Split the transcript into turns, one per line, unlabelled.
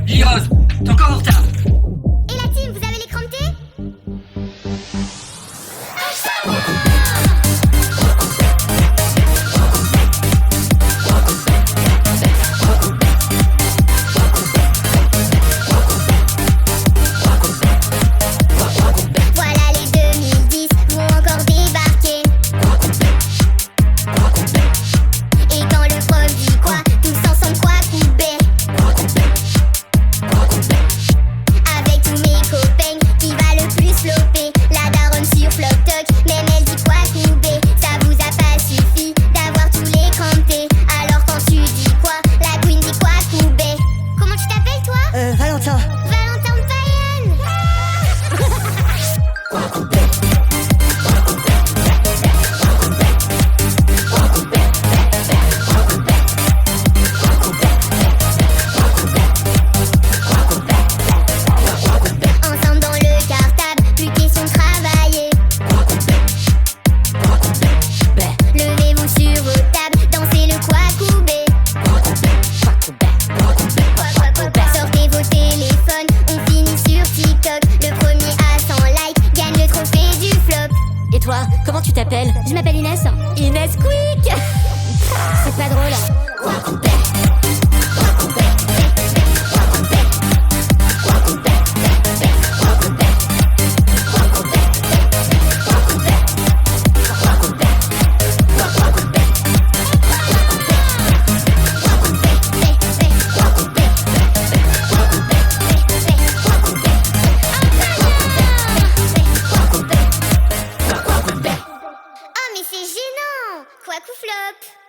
Lirose, t'es encore en retard.
Et la team, vous avez l'écran de thé? Voilà, les 2010 vont encore débarquer. Et quand le prof dit quoi, tous ensemble quoi couper. Avec tous mes copains, qui va le plus flopper? La daronne sur Floptoc, même elle dit quoi couper. Ça vous a pas suffi d'avoir tous les crampés. Alors quand tu dis quoi, la queen dit quoi couper. Comment tu t'appelles toi?
Valentin.
Valentin Payan. Ensemble dans le cartable, plus question de travailler. Levez-vous sur vos tables, dansez le quacoubé. Sortez vos téléphones, on finit sur TikTok. Le premier à 100 likes gagne le trophée du flop.
Et toi, comment tu t'appelles?
Je m'appelle Inès.
Inès Quick.
C'est pas drôle. Oh mais c'est gênant. Quack ou flop.